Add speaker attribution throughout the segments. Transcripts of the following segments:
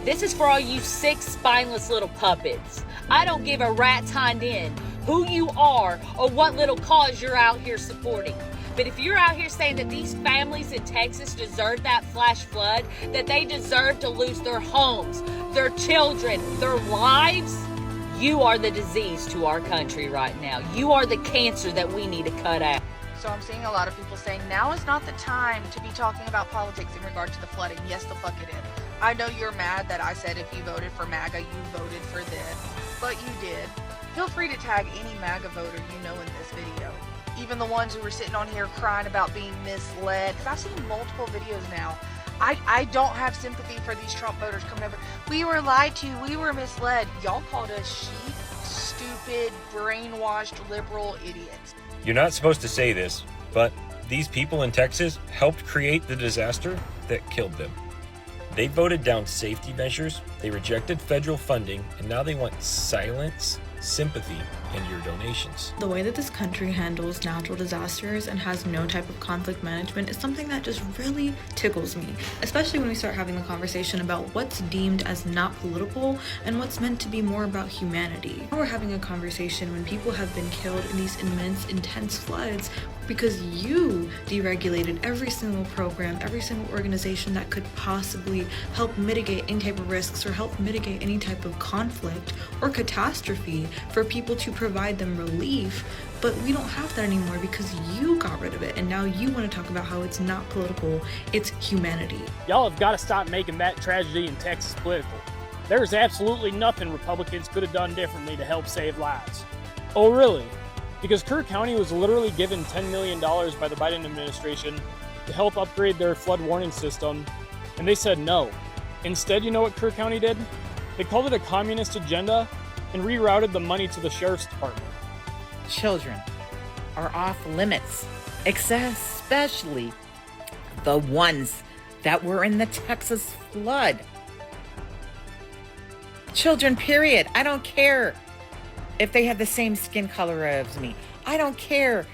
Speaker 1: This is for all you sick, spineless little puppets. I don't give a rat's hind end who you are or what little cause you're out here supporting. But if you're out here saying that these families in Texas deserve that flash flood, that they deserve to lose their homes, their children, their lives, you are the disease to our country right now. You are the cancer that we need to cut out.
Speaker 2: So I'm seeing a lot of people saying now is not the time to be talking about politics in regard to the flooding. Yes, the fuck it is. I know you're mad that I said if you voted for MAGA, you voted for this, but you did. Feel free to tag any MAGA voter you know in this video. Even the ones who were sitting on here crying about being misled, because I've seen multiple videos now. I don't have sympathy for these Trump voters coming over. We were lied to, we were misled. Y'all called us sheep, stupid, brainwashed, liberal idiots.
Speaker 3: You're not supposed to say this, but these people in Texas helped create the disaster that killed them. They voted down safety measures, they rejected federal funding, and now they want silence, sympathy, and your donations.
Speaker 4: The way that this country handles natural disasters and has no type of conflict management is something that just really tickles me, especially when we start having the conversation about what's deemed as not political and what's meant to be more about humanity. We're having a conversation when people have been killed in these immense, intense floods because you deregulated every single program, every single organization that could possibly help mitigate any type of risks or help mitigate any type of conflict or catastrophe for people to provide them relief. But we don't have that anymore because you got rid of it, and now you want to talk about how it's not political, it's humanity.
Speaker 5: Y'all have got to stop making that tragedy in Texas political. There's absolutely nothing Republicans could have done differently to help save lives. Oh really? Because Kerr County was literally given $10 million by the Biden administration to help upgrade their flood warning system, and they said no. Instead, you know what Kerr County did? They called it a communist agenda and rerouted the money to the sheriff's department.
Speaker 6: Children are off limits, especially the ones that were in the Texas flood. Children, period. I don't care if they have the same skin color as me. I don't care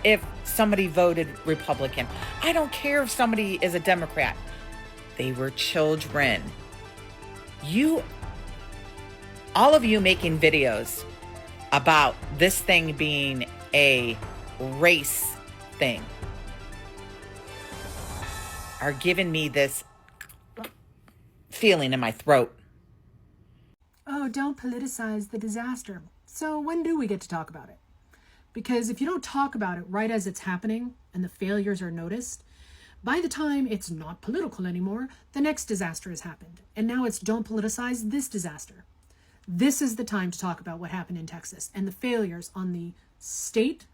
Speaker 6: if somebody voted Republican. I don't care if somebody is a Democrat. They were children. All of you making videos about this thing being a race thing are giving me this feeling in my throat.
Speaker 7: Oh, don't politicize the disaster. So when do we get to talk about it? Because if you don't talk about it right as it's happening and the failures are noticed, by the time it's not political anymore, the next disaster has happened. And now it's don't politicize this disaster. This is the time to talk about what happened in Texas and the failures on the state,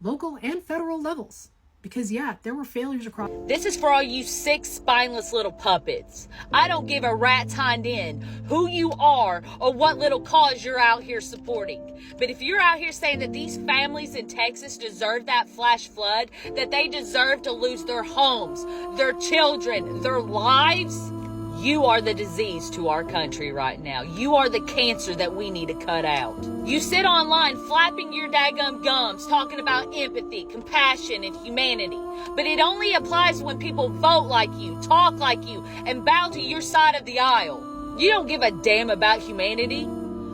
Speaker 7: local, and federal levels. Because yeah, there were failures across.
Speaker 1: This is for all you sick, spineless little puppets. I don't give a rat's hind end who you are or what little cause you're out here supporting. But if you're out here saying that these families in Texas deserve that flash flood, that they deserve to lose their homes, their children, their lives, you are the disease to our country right now. You are the cancer that we need to cut out. You sit online flapping your daggum gums talking about empathy, compassion, and humanity. But it only applies when people vote like you, talk like you, and bow to your side of the aisle. You don't give a damn about humanity.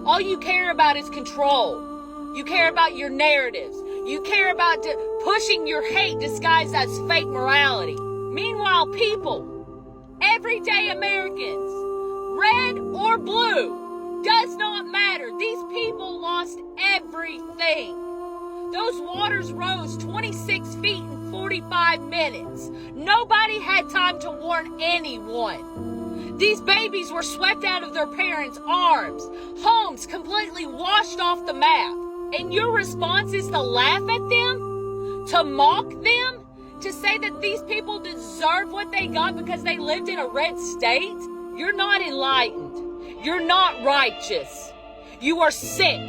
Speaker 1: All you care about is control. You care about your narratives. You care about pushing your hate disguised as fake morality. Meanwhile, people, everyday Americans, red or blue, does not matter. These people lost everything. Those waters rose 26 feet in 45 minutes. Nobody had time to warn anyone. These babies were swept out of their parents' arms. Homes completely washed off the map. And your response is to laugh at them? To mock them? To say that these people deserve what they got because they lived in a red state? You're not enlightened. You're not righteous. You are sick.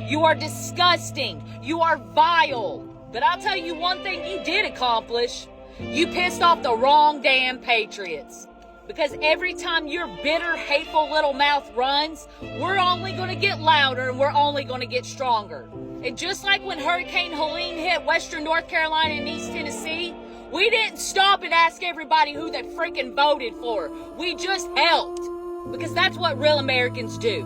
Speaker 1: You are disgusting. You are vile. But I'll tell you one thing you did accomplish. You pissed off the wrong damn patriots. Because every time your bitter, hateful little mouth runs, we're only going to get louder and we're only going to get stronger. And just like when Hurricane Helene hit western North Carolina and East Tennessee, we didn't stop and ask everybody who they freaking voted for. We just helped. Because that's what real Americans do.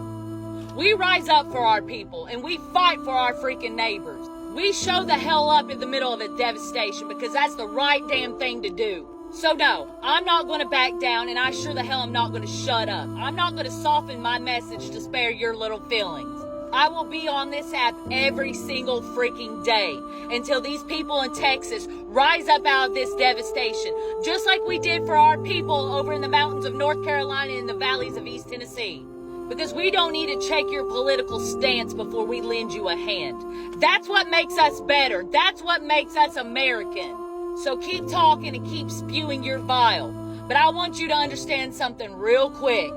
Speaker 1: We rise up for our people and we fight for our freaking neighbors. We show the hell up in the middle of a devastation because that's the right damn thing to do. So no, I'm not going to back down, and I sure the hell am not going to shut up. I'm not going to soften my message to spare your little feelings. I will be on this app every single freaking day until these people in Texas rise up out of this devastation, just like we did for our people over in the mountains of North Carolina and the valleys of East Tennessee. Because we don't need to check your political stance before we lend you a hand. That's what makes us better. That's what makes us American. So keep talking and keep spewing your vile. But I want you to understand something real quick.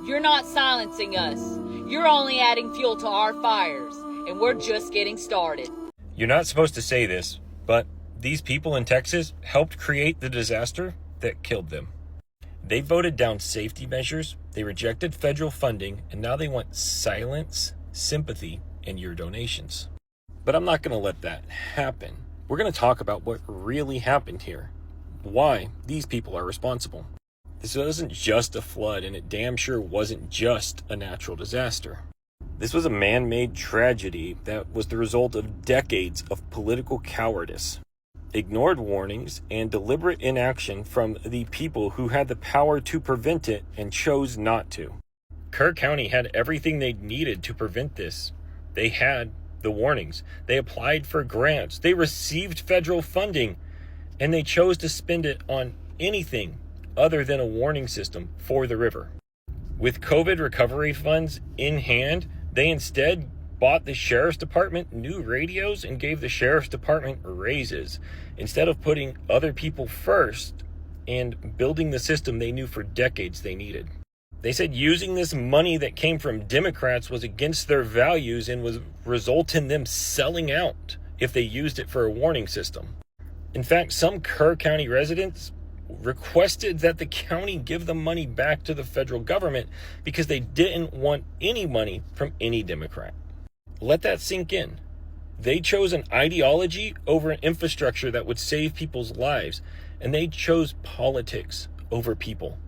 Speaker 1: You're not silencing us. You're only adding fuel to our fires. And we're just getting started.
Speaker 3: You're not supposed to say this, but these people in Texas helped create the disaster that killed them. They voted down safety measures, they rejected federal funding, and now they want silence, sympathy, and your donations. But I'm not going to let that happen. We're going to talk about what really happened here, why these people are responsible. This wasn't just a flood, and it damn sure wasn't just a natural disaster. This was a man-made tragedy that was the result of decades of political cowardice, ignored warnings, and deliberate inaction from the people who had the power to prevent it and chose not to. Kerr County had everything they needed to prevent this. They had the warnings. They applied for grants. They received federal funding, and they chose to spend it on anything other than a warning system for the river. With COVID recovery funds in hand, they instead bought the sheriff's department new radios and gave the sheriff's department raises instead of putting other people first and building the system they knew for decades they needed. They said using this money that came from Democrats was against their values and would result in them selling out if they used it for a warning system. In fact, some Kerr County residents requested that the county give the money back to the federal government because they didn't want any money from any Democrat. Let that sink in. They chose an ideology over an infrastructure that would save people's lives, and they chose politics over people.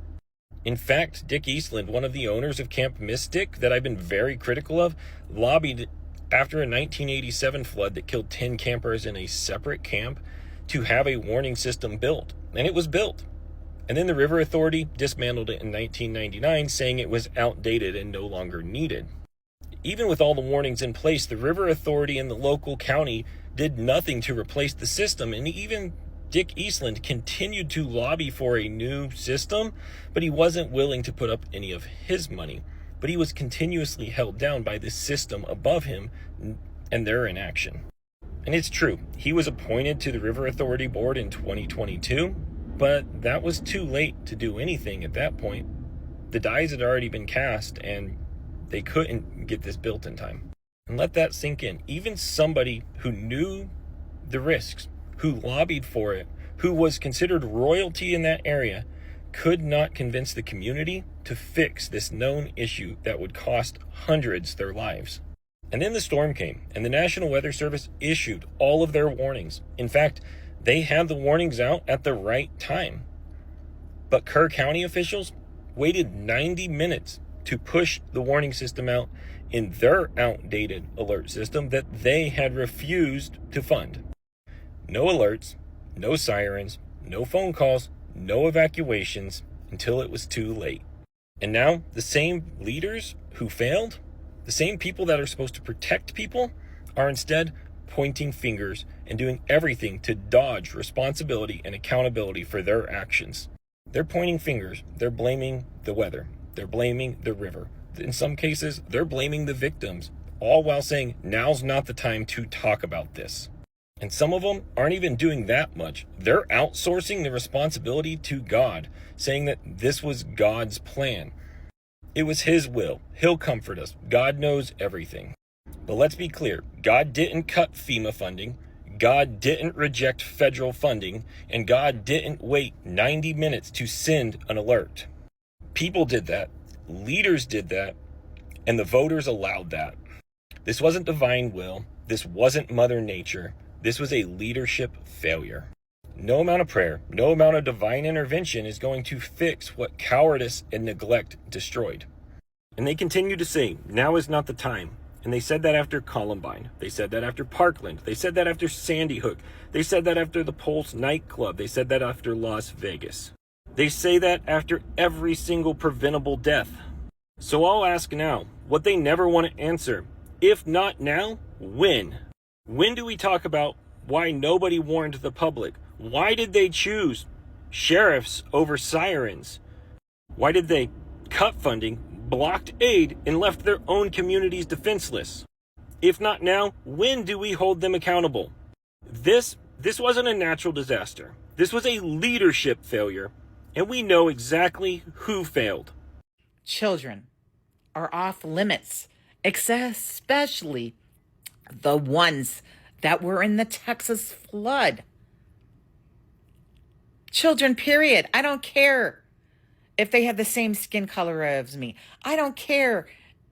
Speaker 3: In fact, Dick Eastland, one of the owners of Camp Mystic that I've been very critical of, lobbied after a 1987 flood that killed 10 campers in a separate camp to have a warning system built. And it was built. And then the River Authority dismantled it in 1999, saying it was outdated and no longer needed. Even with all the warnings in place, the River Authority and the local county did nothing to replace the system. And even Dick Eastland continued to lobby for a new system, but he wasn't willing to put up any of his money. But he was continuously held down by the system above him and their inaction. And it's true, he was appointed to the River Authority Board in 2022, but that was too late to do anything at that point. The dies had already been cast, and they couldn't get this built in time. And let that sink in. Even somebody who knew the risks, who lobbied for it, who was considered royalty in that area, could not convince the community to fix this known issue that would cost hundreds their lives. And then the storm came, and the National Weather Service issued all of their warnings. In fact, they had the warnings out at the right time. But Kerr County officials waited 90 minutes to push the warning system out in their outdated alert system that they had refused to fund. No alerts, no sirens, no phone calls, no evacuations until it was too late. And now the same leaders who failed, the same people that are supposed to protect people, are instead pointing fingers and doing everything to dodge responsibility and accountability for their actions. They're pointing fingers. They're blaming the weather. They're blaming the river. In some cases, they're blaming the victims, all while saying, now's not the time to talk about this. And some of them aren't even doing that much. They're outsourcing the responsibility to God, saying that this was God's plan. It was His will. He'll comfort us. God knows everything. But let's be clear. God didn't cut FEMA funding. God didn't reject federal funding. And God didn't wait 90 minutes to send an alert. People did that. Leaders did that. And the voters allowed that. This wasn't divine will. This wasn't Mother Nature. This was a leadership failure. No amount of prayer, no amount of divine intervention is going to fix what cowardice and neglect destroyed. And they continue to say, now is not the time. And they said that after Columbine. They said that after Parkland. They said that after Sandy Hook. They said that after the Pulse nightclub. They said that after Las Vegas. They say that after every single preventable death. So I'll ask now, what they never want to answer. If not now, when? When do we talk about why nobody warned the public? Why did they choose sheriffs over sirens? Why did they cut funding, blocked aid, and left their own communities defenseless? If not now, when do we hold them accountable? This wasn't a natural disaster. This was a leadership failure, and we know exactly who failed.
Speaker 6: Children are off limits, especially the ones that were in the Texas flood. Children, period. I don't care if they have the same skin color as me. I don't care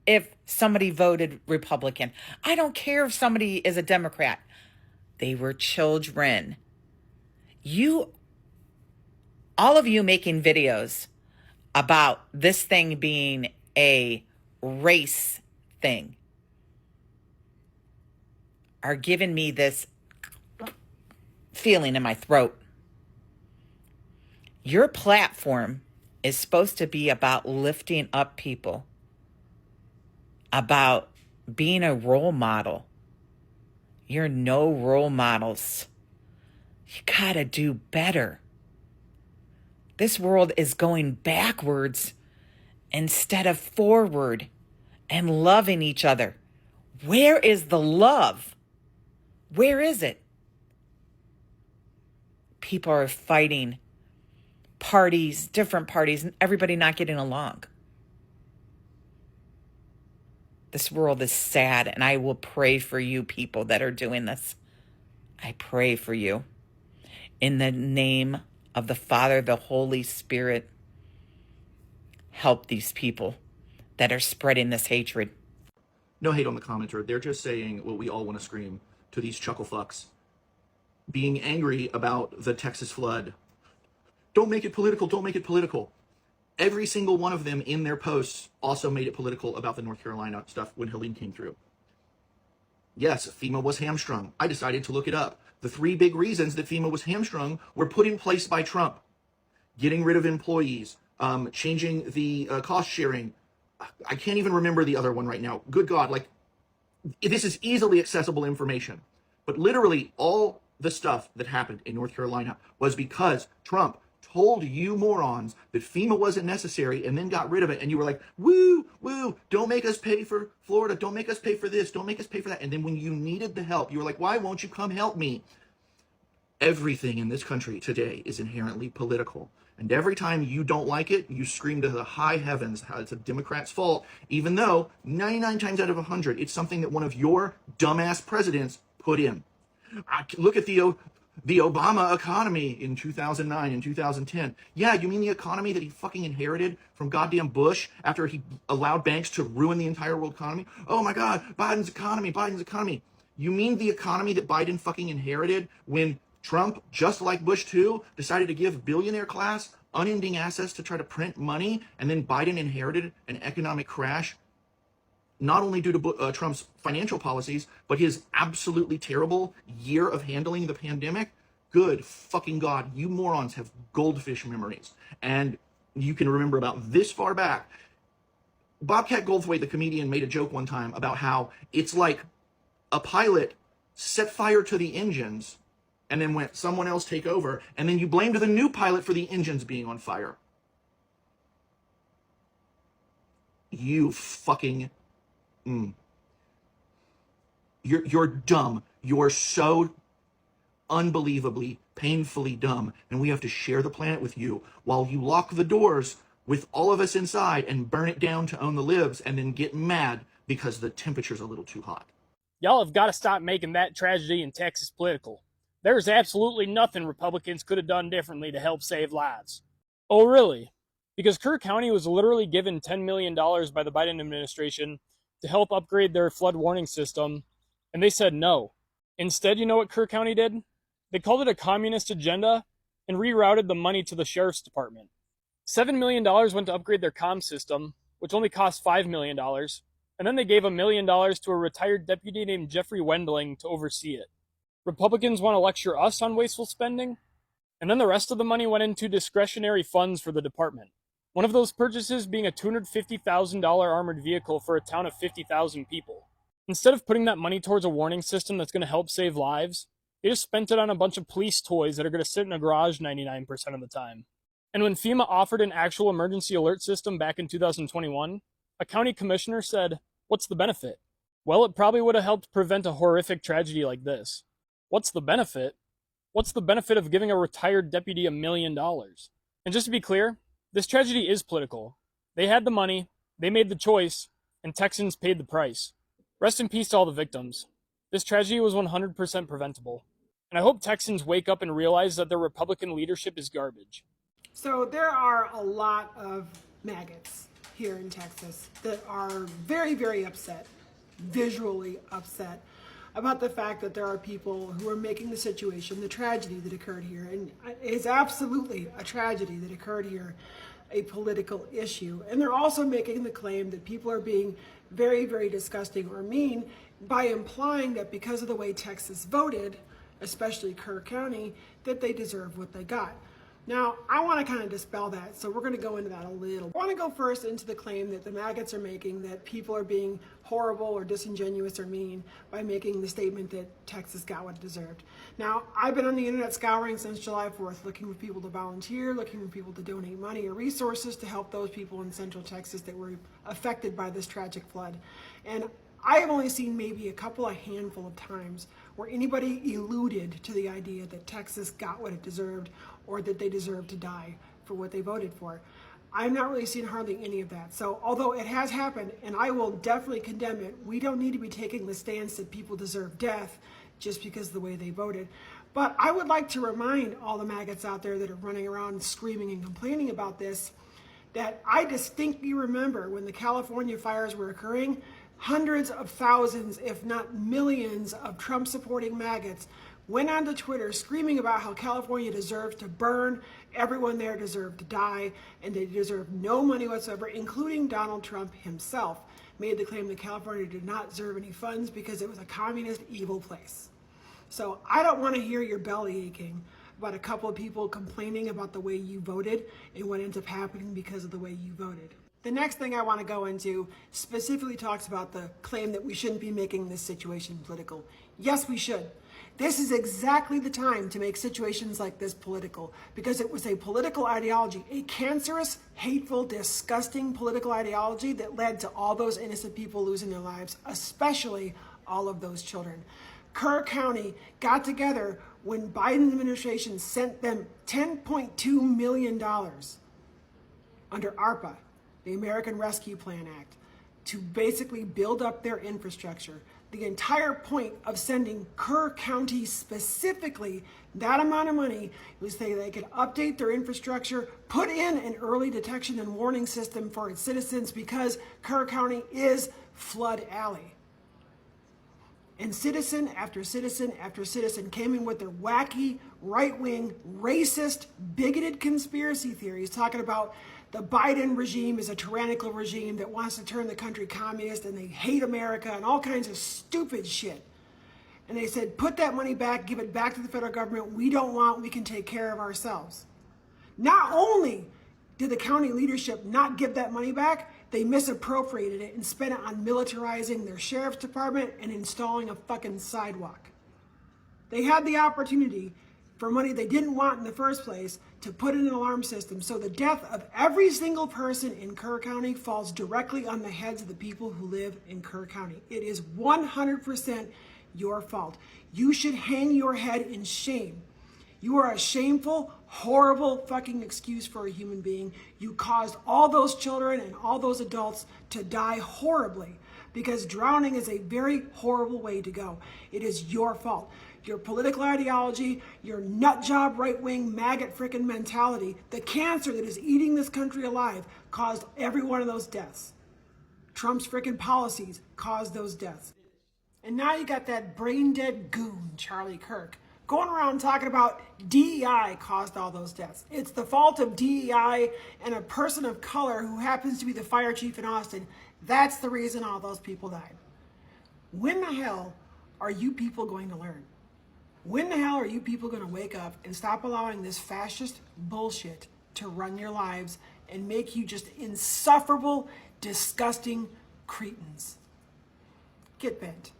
Speaker 6: if somebody voted Republican. I don't care if somebody is a Democrat. They were children. All of you making videos about this thing being a race thing are giving me this feeling in my throat. Your platform is supposed to be about lifting up people, about being a role model. You're no role models. You gotta do better. This world is going backwards instead of forward and loving each other. Where is the love? Where is it? People are fighting parties, different parties, and everybody not getting along. This world is sad, and I will pray for you people that are doing this. I pray for you. In the name of the Father, the Holy Spirit, help these people that are spreading this hatred.
Speaker 8: No hate on the commenter. They're just saying what we all want to scream to these chuckle fucks. Being angry about the Texas flood. Don't make it political. Don't make it political. Every single one of them in their posts also made it political about the North Carolina stuff when Helene came through. Yes, FEMA was hamstrung. I decided to look it up. The 3 big reasons that FEMA was hamstrung were put in place by Trump. Getting rid of employees, changing the cost sharing. I can't even remember the other one right now. Good God, like, this is easily accessible information. But literally all the stuff that happened in North Carolina was because Trump told you morons that FEMA wasn't necessary and then got rid of it. And you were like, woo, woo, don't make us pay for Florida. Don't make us pay for this. Don't make us pay for that. And then when you needed the help, you were like, why won't you come help me? Everything in this country today is inherently political. And every time you don't like it, you scream to the high heavens how it's a Democrat's fault, even though 99 times out of 100, it's something that one of your dumbass presidents put in. Look at the Obama economy in 2009 and 2010. Yeah, you mean the economy that he fucking inherited from goddamn Bush after he allowed banks to ruin the entire world economy? Oh my God, Biden's economy. You mean the economy that Biden fucking inherited when Trump, just like Bush too, decided to give billionaire class unending access to try to print money, and then Biden inherited an economic crash, not only due to Trump's financial policies, but his absolutely terrible year of handling the pandemic? Good fucking God, you morons have goldfish memories. And you can remember about this far back. Bobcat Goldthwait, the comedian, made a joke one time about how it's like a pilot set fire to the engines and then went, someone else take over, and then you blamed the new pilot for the engines being on fire. You fucking... You're dumb. You're so unbelievably, painfully dumb, and we have to share the planet with you while you lock the doors with all of us inside and burn it down to own the libs and then get mad because the temperature's a little too hot.
Speaker 5: Y'all have got to stop making that tragedy in Texas political. There's absolutely nothing Republicans could have done differently to help save lives. Oh, really? Because Kerr County was literally given $10 million by the Biden administration to help upgrade their flood warning system, and they said no. Instead, you know what Kerr County did? They called it a communist agenda and rerouted the money to the sheriff's department. $7 million went to upgrade their comm system, which only cost $5 million, and then they gave $1 million to a retired deputy named Jeffrey Wendling to oversee it. Republicans want to lecture us on wasteful spending? And then the rest of the money went into discretionary funds for the department. One of those purchases being a $250,000 armored vehicle for a town of 50,000 people. Instead of putting that money towards a warning system that's going to help save lives, they just spent it on a bunch of police toys that are going to sit in a garage 99% of the time. And when FEMA offered an actual emergency alert system back in 2021, a county commissioner said, "What's the benefit?" Well, it probably would have helped prevent a horrific tragedy like this. What's the benefit? What's the benefit of giving a retired deputy $1 million? And just to be clear, this tragedy is political. They had the money, they made the choice, and Texans paid the price. Rest in peace to all the victims. This tragedy was 100% preventable. And I hope Texans wake up and realize that their Republican leadership is garbage.
Speaker 7: So there are a lot of maggots here in Texas that are very, very upset, visually upset, about the fact that there are people who are making the situation, the tragedy that occurred here, and it's absolutely a tragedy that occurred here, a political issue. And they're also making the claim that people are being very, very disgusting or mean by implying that because of the way Texas voted, especially Kerr County, that they deserve what they got. Now, I want to kind of dispel that, so we're going to go into that a little. I want to go first into the claim that the maggots are making that people are being horrible or disingenuous or mean by making the statement that Texas got what it deserved. Now, I've been on the internet scouring since July 4th, looking for people to volunteer, looking for people to donate money or resources to help those people in Central Texas that were affected by this tragic flood. And I have only seen maybe a handful of times where anybody alluded to the idea that Texas got what it deserved or that they deserve to die for what they voted for. I've not really seen hardly any of that. So although it has happened, and I will definitely condemn it, we don't need to be taking the stance that people deserve death just because of the way they voted. But I would like to remind all the maggots out there that are running around screaming and complaining about this, that I distinctly remember when the California fires were occurring, hundreds of thousands, if not millions, of Trump-supporting maggots went onto Twitter screaming about how California deserves to burn, everyone there deserved to die, and they deserve no money whatsoever, including Donald Trump himself, made the claim that California did not deserve any funds because it was a communist, evil place. So I don't want to hear your belly aching about a couple of people complaining about the way you voted and what ends up happening because of the way you voted. The next thing I want to go into specifically talks about the claim that we shouldn't be making this situation political. Yes, we should. This is exactly the time to make situations like this political, because it was a political ideology, a cancerous, hateful, disgusting political ideology that led to all those innocent people losing their lives, especially all of those children. Kerr County got together when Biden's administration sent them $10.2 million under ARPA, the American Rescue Plan Act, to basically build up their infrastructure. The entire point of sending Kerr County specifically that amount of money was so they could update their infrastructure, put in an early detection and warning system for its citizens, because Kerr County is flood alley. And citizen after citizen after citizen came in with their wacky, right-wing, racist, bigoted conspiracy theories talking about the Biden regime is a tyrannical regime that wants to turn the country communist and they hate America and all kinds of stupid shit. And they said, put that money back, give it back to the federal government. We don't want, we can take care of ourselves. Not only did the county leadership not give that money back, they misappropriated it and spent it on militarizing their sheriff's department and installing a fucking sidewalk. They had the opportunity for money they didn't want in the first place to put in an alarm system, so the death of every single person in Kerr County falls directly on the heads of the people who live in Kerr County. It is 100% your fault. You should hang your head in shame. You are a shameful, horrible fucking excuse for a human being. You caused all those children and all those adults to die horribly, because drowning is a very horrible way to go. It is your fault. Your political ideology, your nutjob right-wing maggot frickin' mentality, the cancer that is eating this country alive, caused every one of those deaths. Trump's frickin' policies caused those deaths. And now you got that brain-dead goon, Charlie Kirk, going around talking about DEI caused all those deaths. It's the fault of DEI and a person of color who happens to be the fire chief in Austin. That's the reason all those people died. When the hell are you people going to learn? When the hell are you people going to wake up and stop allowing this fascist bullshit to run your lives and make you just insufferable, disgusting cretins? Get bent.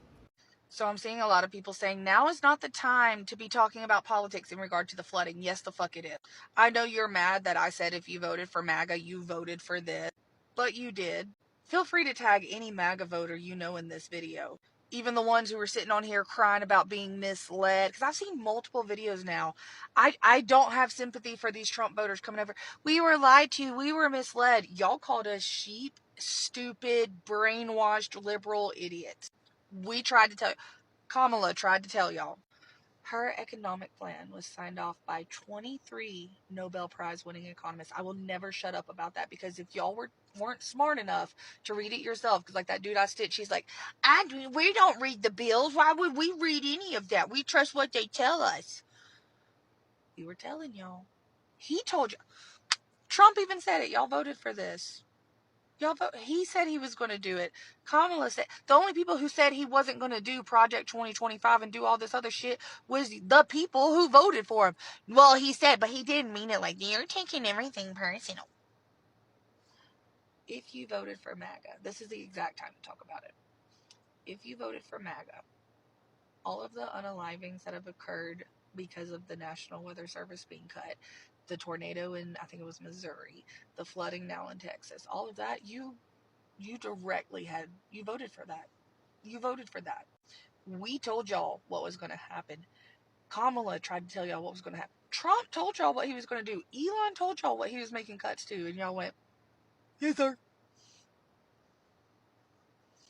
Speaker 2: So I'm seeing a lot of people saying now is not the time to be talking about politics in regard to the flooding. Yes, the fuck it is. I know you're mad that I said if you voted for MAGA, you voted for this, but you did. Feel free to tag any MAGA voter you know in this video. Even the ones who were sitting on here crying about being misled. Because I've seen multiple videos now. I don't have sympathy for these Trump voters coming over. We were lied to. We were misled. Y'all called us sheep, stupid, brainwashed, liberal idiots. We tried to tell you. Kamala tried to tell y'all. Her economic plan was signed off by 23 Nobel Prize winning economists. I will never shut up about that, because if y'all weren't smart enough to read it yourself, because like that dude I stitched, she's like, we don't read the bills. Why would we read any of that? We trust what they tell us. We were telling y'all. He told you. Trump even said it. Y'all voted for this. He said he was going to do it. Kamala said the only people who said he wasn't going to do Project 2025 and do all this other shit was the people who voted for him. Well, he said, but he didn't mean it like you're taking everything personal. If you voted for MAGA, this is the exact time to talk about it. If you voted for MAGA, all of the unalivings that have occurred because of the National Weather Service being cut, the tornado in, I think it was Missouri, the flooding now in Texas, all of that, you voted for that. You voted for that. We told y'all what was going to happen. Kamala tried to tell y'all what was going to happen. Trump told y'all what he was going to do. Elon told y'all what he was making cuts to, and y'all went, yes, sir.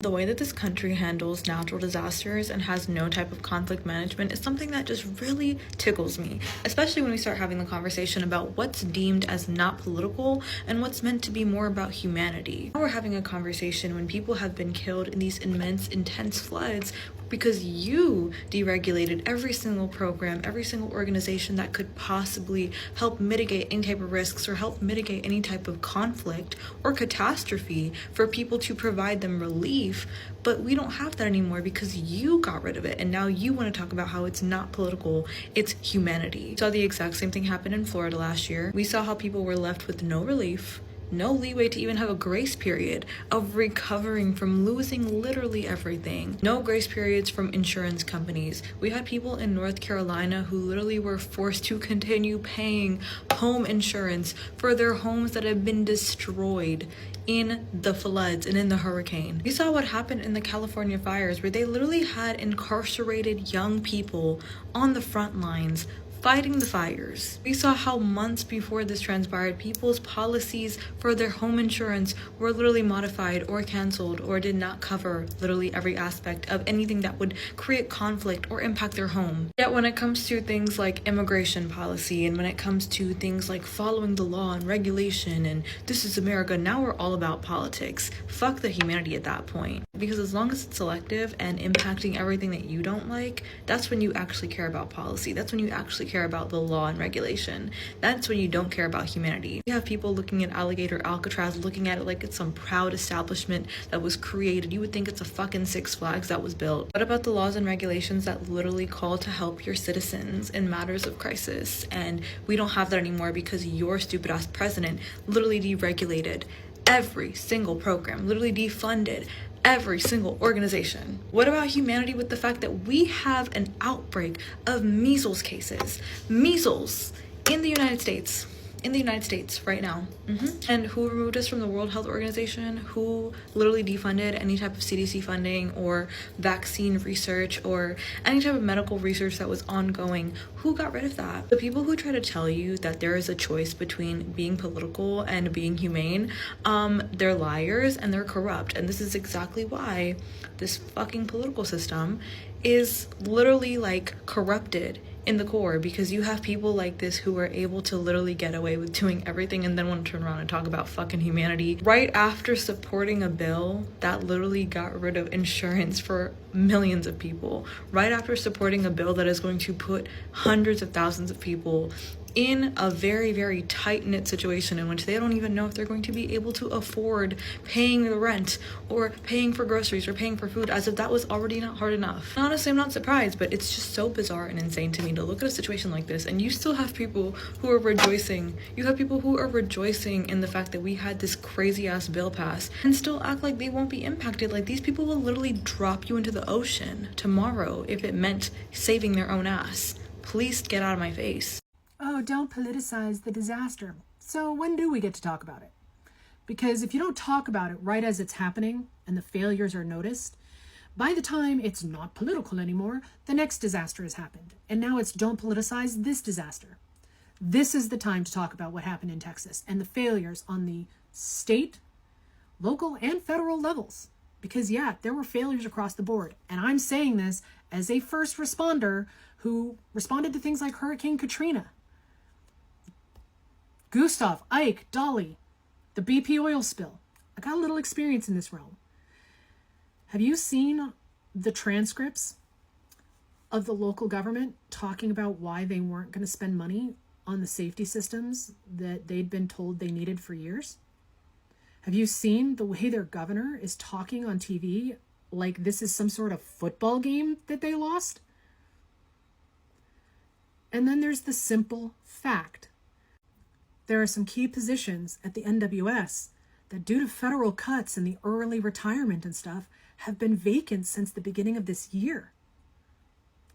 Speaker 4: The way that this country handles natural disasters and has no type of conflict management is something that just really tickles me, especially when we start having the conversation about what's deemed as not political and what's meant to be more about humanity. Now we're having a conversation when people have been killed in these immense, intense floods because you deregulated every single program, every single organization that could possibly help mitigate any type of risks or help mitigate any type of conflict or catastrophe for people to provide them relief. But we don't have that anymore because you got rid of it, and now you want to talk about how it's not political, it's humanity. We saw the exact same thing happen in Florida last year. We saw how people were left with no relief, no leeway to even have a grace period of recovering from losing literally everything. No grace periods from insurance companies. We had people in North Carolina who literally were forced to continue paying home insurance for their homes that had been destroyed in the floods and in the hurricane. We saw what happened in the California fires, where they literally had incarcerated young people on the front lines fighting the fires. We saw how months before this transpired, people's policies for their home insurance were literally modified or canceled or did not cover literally every aspect of anything that would create conflict or impact their home. Yet when it comes to things like immigration policy, and when it comes to things like following the law and regulation and this is America, now we're all about politics. Fuck the humanity at that point. Because as long as it's selective and impacting everything that you don't like, that's when you actually care about policy. That's when you actually care about the law and regulation. That's when you don't care about humanity. You have people looking at Alligator Alcatraz, looking at it like it's some proud establishment that was created. You would think it's a fucking Six Flags that was built. What about the laws and regulations that literally call to help your citizens in matters of crisis? And we don't have that anymore because your stupid ass president literally deregulated every single program, literally defunded every single organization. What about humanity with the fact that we have an outbreak of measles cases? Measles in the United States. In the United States right now. And who removed us from the World Health Organization? Who literally defunded any type of CDC funding or vaccine research or any type of medical research that was ongoing? Who got rid of that? The people who try to tell you that there is a choice between being political and being humane, they're liars and they're corrupt. And this is exactly why this fucking political system is literally like corrupted in the core, because you have people like this who are able to literally get away with doing everything and then want to turn around and talk about fucking humanity right after supporting a bill that literally got rid of insurance for millions of people, right after supporting a bill that is going to put hundreds of thousands of people in a very, very tight-knit situation in which they don't even know if they're going to be able to afford paying the rent or paying for groceries or paying for food, as if that was already not hard enough. Honestly, I'm not surprised, but it's just so bizarre and insane to me to look at a situation like this and you still have people who are rejoicing. You have people who are rejoicing in the fact that we had this crazy-ass bill pass and still act like they won't be impacted. Like, these people will literally drop you into the ocean tomorrow if it meant saving their own ass. Please get out of my face.
Speaker 7: Oh, don't politicize the disaster. So when do we get to talk about it? Because if you don't talk about it right as it's happening and the failures are noticed, by the time it's not political anymore, the next disaster has happened. And now it's don't politicize this disaster. This is the time to talk about what happened in Texas and the failures on the state, local, and federal levels. Because yeah, there were failures across the board. And I'm saying this as a first responder who responded to things like Hurricane Katrina, Gustav, Ike, Dolly, the BP oil spill. I got a little experience in this realm. Have you seen the transcripts of the local government talking about why they weren't going to spend money on the safety systems that they'd been told they needed for years? Have you seen the way their governor is talking on TV like this is some sort of football game that they lost? And then there's the simple fact. There are some key positions at the NWS that, due to federal cuts and the early retirement and stuff, have been vacant since the beginning of this year.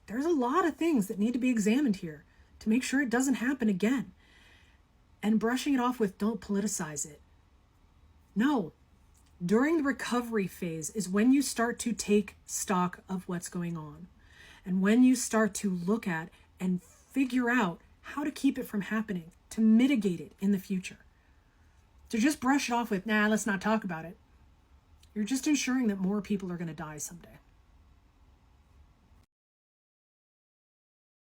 Speaker 7: There's a lot of things that need to be examined here to make sure it doesn't happen again. And brushing it off with don't politicize it. No, during the recovery phase is when you start to take stock of what's going on. And when you start to look at and figure out how to keep it from happening, to mitigate it in the future. To just brush it off with, nah, let's not talk about it. You're just ensuring that more people are going to die someday.